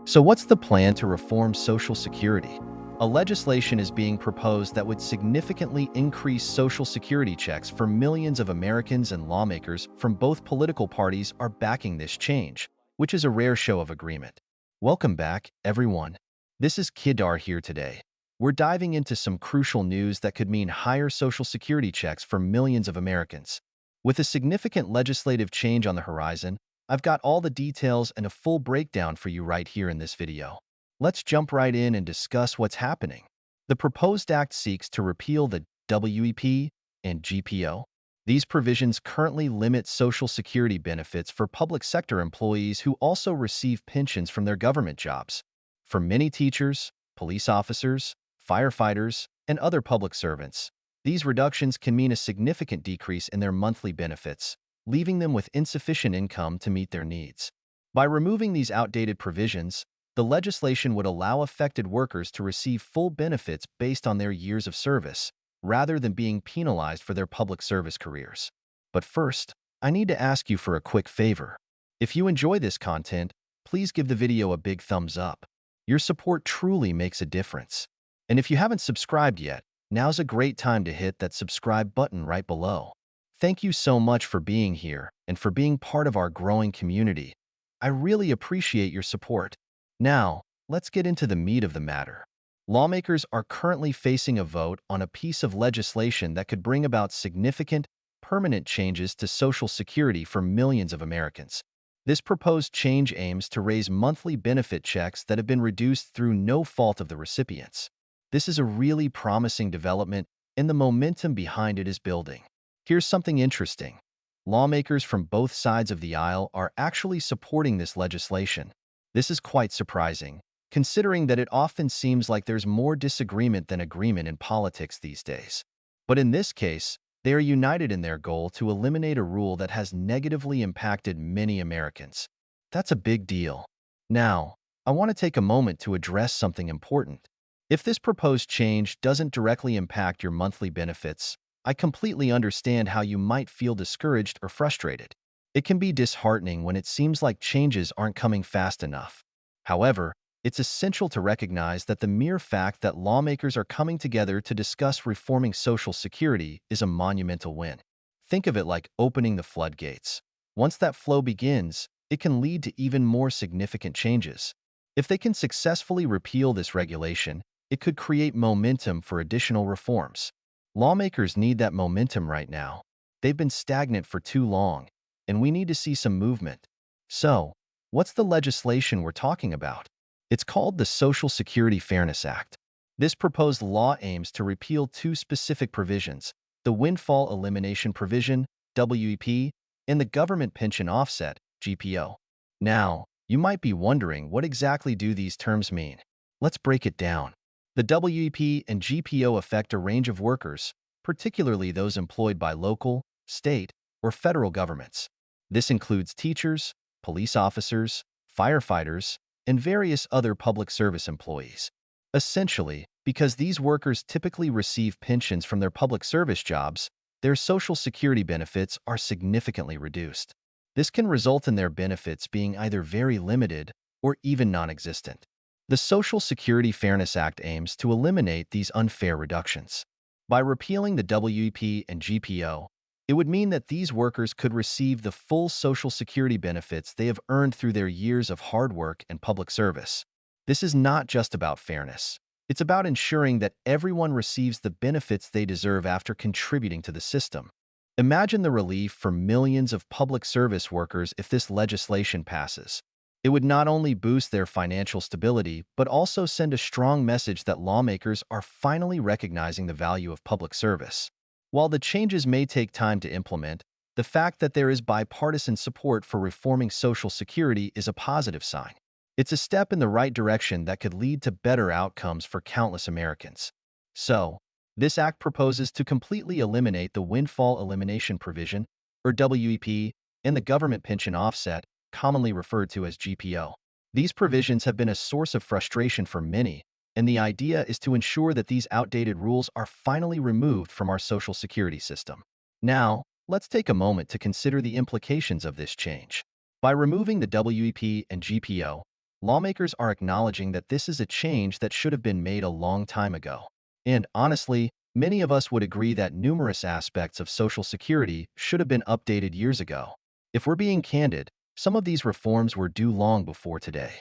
So what's the plan to reform Social Security? A legislation is being proposed that would significantly increase Social Security checks for millions of Americans, and lawmakers from both political parties are backing this change, which is a rare show of agreement. Welcome back, everyone. This is Kidar here today. We're diving into some crucial news that could mean higher Social Security checks for millions of Americans. With a significant legislative change on the horizon, I've got all the details and a full breakdown for you right here in this video. Let's jump right in and discuss what's happening. The proposed act seeks to repeal the WEP and GPO. These provisions currently limit Social Security benefits for public sector employees who also receive pensions from their government jobs. For many teachers, police officers, firefighters, and other public servants, these reductions can mean a significant decrease in their monthly benefits, leaving them with insufficient income to meet their needs. By removing these outdated provisions, the legislation would allow affected workers to receive full benefits based on their years of service, rather than being penalized for their public service careers. But first, I need to ask you for a quick favor. If you enjoy this content, please give the video a big thumbs up. Your support truly makes a difference. And if you haven't subscribed yet, now's a great time to hit that subscribe button right below. Thank you so much for being here and for being part of our growing community. I really appreciate your support. Now, let's get into the meat of the matter. Lawmakers are currently facing a vote on a piece of legislation that could bring about significant, permanent changes to Social Security for millions of Americans. This proposed change aims to raise monthly benefit checks that have been reduced through no fault of the recipients. This is a really promising development, and the momentum behind it is building. Here's something interesting. Lawmakers from both sides of the aisle are actually supporting this legislation. This is quite surprising, considering that it often seems like there's more disagreement than agreement in politics these days. But in this case, they are united in their goal to eliminate a rule that has negatively impacted many Americans. That's a big deal. Now, I want to take a moment to address something important. If this proposed change doesn't directly impact your monthly benefits, I completely understand how you might feel discouraged or frustrated. It can be disheartening when it seems like changes aren't coming fast enough. However, it's essential to recognize that the mere fact that lawmakers are coming together to discuss reforming Social Security is a monumental win. Think of it like opening the floodgates. Once that flow begins, it can lead to even more significant changes. If they can successfully repeal this regulation, it could create momentum for additional reforms. Lawmakers need that momentum right now. They've been stagnant for too long, and we need to see some movement. So, what's the legislation we're talking about? It's called the Social Security Fairness Act. This proposed law aims to repeal two specific provisions: the Windfall Elimination Provision, WEP, and the Government Pension Offset, GPO. Now, you might be wondering, what exactly do these terms mean? Let's break it down. The WEP and GPO affect a range of workers, particularly those employed by local, state, or federal governments. This includes teachers, police officers, firefighters, and various other public service employees. Essentially, because these workers typically receive pensions from their public service jobs, their Social Security benefits are significantly reduced. This can result in their benefits being either very limited or even non-existent. The Social Security Fairness Act aims to eliminate these unfair reductions. By repealing the WEP and GPO, it would mean that these workers could receive the full Social Security benefits they have earned through their years of hard work and public service. This is not just about fairness. It's about ensuring that everyone receives the benefits they deserve after contributing to the system. Imagine the relief for millions of public service workers if this legislation passes. It would not only boost their financial stability, but also send a strong message that lawmakers are finally recognizing the value of public service. While the changes may take time to implement, the fact that there is bipartisan support for reforming Social Security is a positive sign. It's a step in the right direction that could lead to better outcomes for countless Americans. So, this act proposes to completely eliminate the Windfall Elimination Provision, or WEP, and the Government Pension Offset, commonly referred to as GPO. These provisions have been a source of frustration for many, and the idea is to ensure that these outdated rules are finally removed from our Social Security system. Now, let's take a moment to consider the implications of this change. By removing the WEP and GPO, lawmakers are acknowledging that this is a change that should have been made a long time ago. And honestly, many of us would agree that numerous aspects of Social Security should have been updated years ago. If we're being candid, some of these reforms were due long before today.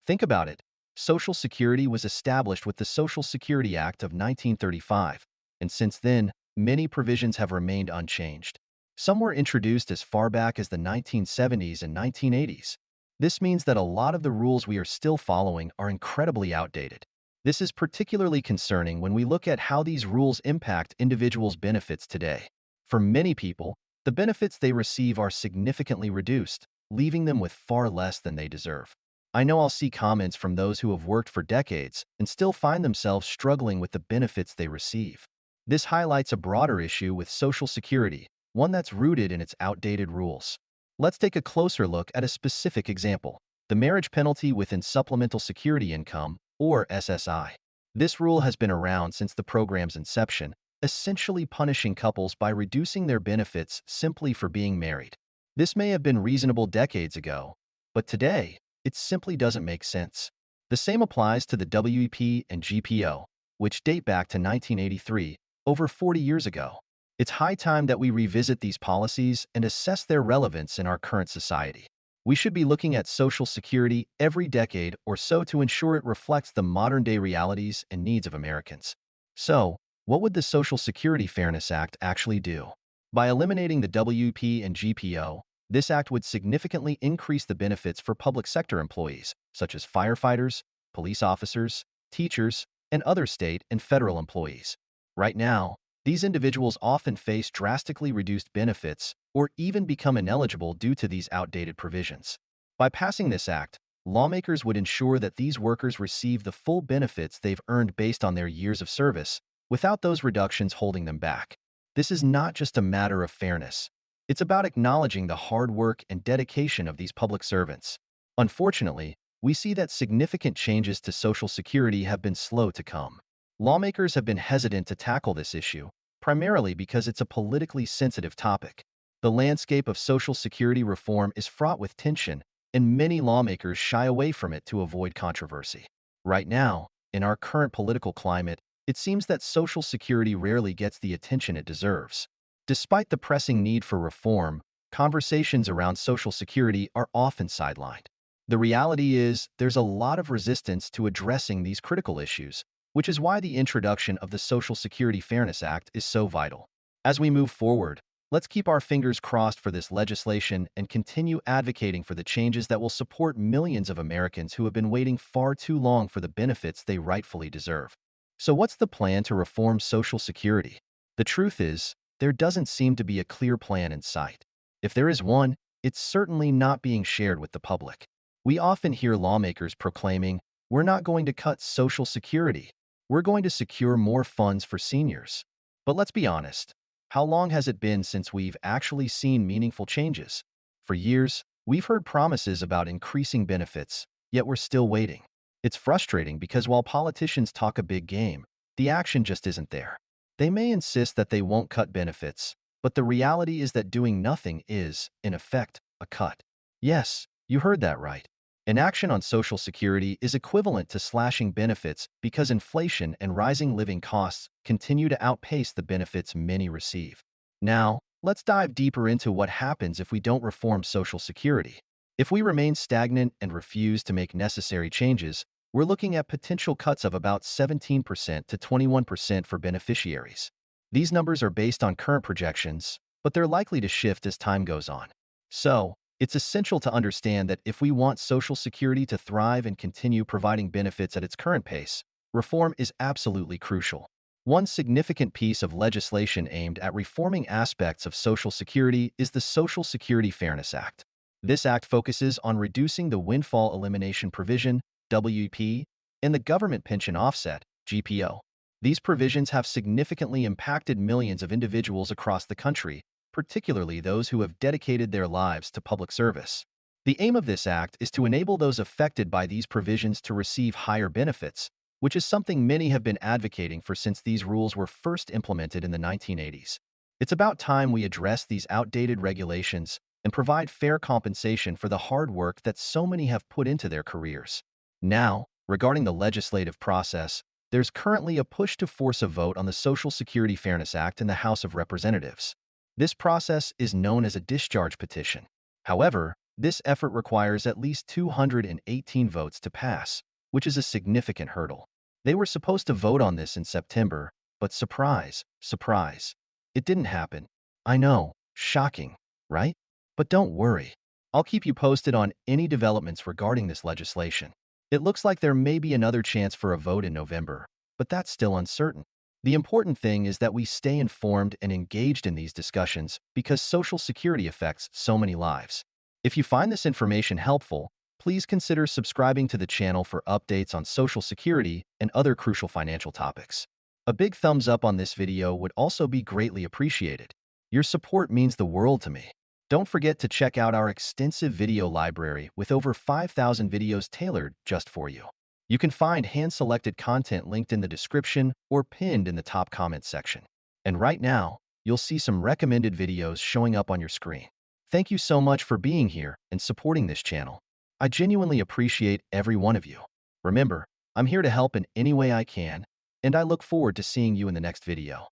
Think about it. Social Security was established with the Social Security Act of 1935, and since then, many provisions have remained unchanged. Some were introduced as far back as the 1970s and 1980s. This means that a lot of the rules we are still following are incredibly outdated. This is particularly concerning when we look at how these rules impact individuals' benefits today. For many people, the benefits they receive are significantly reduced, leaving them with far less than they deserve. I know I'll see comments from those who have worked for decades and still find themselves struggling with the benefits they receive. This highlights a broader issue with Social Security, one that's rooted in its outdated rules. Let's take a closer look at a specific example: the marriage penalty within Supplemental Security Income, or SSI. This rule has been around since the program's inception, essentially punishing couples by reducing their benefits simply for being married. This may have been reasonable decades ago, but today, it simply doesn't make sense. The same applies to the WEP and GPO, which date back to 1983, over 40 years ago. It's high time that we revisit these policies and assess their relevance in our current society. We should be looking at Social Security every decade or so to ensure it reflects the modern-day realities and needs of Americans. So, what would the Social Security Fairness Act actually do? By eliminating the WP and GPO, this act would significantly increase the benefits for public sector employees, such as firefighters, police officers, teachers, and other state and federal employees. Right now, these individuals often face drastically reduced benefits or even become ineligible due to these outdated provisions. By passing this act, lawmakers would ensure that these workers receive the full benefits they've earned based on their years of service, without those reductions holding them back. This is not just a matter of fairness. It's about acknowledging the hard work and dedication of these public servants. Unfortunately, we see that significant changes to Social Security have been slow to come. Lawmakers have been hesitant to tackle this issue, primarily because it's a politically sensitive topic. The landscape of Social Security reform is fraught with tension, and many lawmakers shy away from it to avoid controversy. Right now, in our current political climate, it seems that Social Security rarely gets the attention it deserves. Despite the pressing need for reform, conversations around Social Security are often sidelined. The reality is, there's a lot of resistance to addressing these critical issues, which is why the introduction of the Social Security Fairness Act is so vital. As we move forward, let's keep our fingers crossed for this legislation and continue advocating for the changes that will support millions of Americans who have been waiting far too long for the benefits they rightfully deserve. So what's the plan to reform Social Security? The truth is, there doesn't seem to be a clear plan in sight. If there is one, it's certainly not being shared with the public. We often hear lawmakers proclaiming, "We're not going to cut Social Security. We're going to secure more funds for seniors." But let's be honest. How long has it been since we've actually seen meaningful changes? For years, we've heard promises about increasing benefits, yet we're still waiting. It's frustrating because while politicians talk a big game, the action just isn't there. They may insist that they won't cut benefits, but the reality is that doing nothing is, in effect, a cut. Yes, you heard that right. Inaction on Social Security is equivalent to slashing benefits because inflation and rising living costs continue to outpace the benefits many receive. Now, let's dive deeper into what happens if we don't reform Social Security. If we remain stagnant and refuse to make necessary changes, we're looking at potential cuts of about 17% to 21% for beneficiaries. These numbers are based on current projections, but they're likely to shift as time goes on. So, it's essential to understand that if we want Social Security to thrive and continue providing benefits at its current pace, reform is absolutely crucial. One significant piece of legislation aimed at reforming aspects of Social Security is the Social Security Fairness Act. This act focuses on reducing the Windfall Elimination Provision, WEP, and the Government Pension Offset, GPO. These provisions have significantly impacted millions of individuals across the country, particularly those who have dedicated their lives to public service. The aim of this act is to enable those affected by these provisions to receive higher benefits, which is something many have been advocating for since these rules were first implemented in the 1980s. It's about time we address these outdated regulations and provide fair compensation for the hard work that so many have put into their careers. Now, regarding the legislative process, there's currently a push to force a vote on the Social Security Fairness Act in the House of Representatives. This process is known as a discharge petition. However, this effort requires at least 218 votes to pass, which is a significant hurdle. They were supposed to vote on this in September, but surprise, surprise, it didn't happen. I know, shocking, right? But don't worry. I'll keep you posted on any developments regarding this legislation. It looks like there may be another chance for a vote in November, but that's still uncertain. The important thing is that we stay informed and engaged in these discussions because Social Security affects so many lives. If you find this information helpful, please consider subscribing to the channel for updates on Social Security and other crucial financial topics. A big thumbs up on this video would also be greatly appreciated. Your support means the world to me. Don't forget to check out our extensive video library with over 5,000 videos tailored just for you. You can find hand-selected content linked in the description or pinned in the top comment section. And right now, you'll see some recommended videos showing up on your screen. Thank you so much for being here and supporting this channel. I genuinely appreciate every one of you. Remember, I'm here to help in any way I can, and I look forward to seeing you in the next video.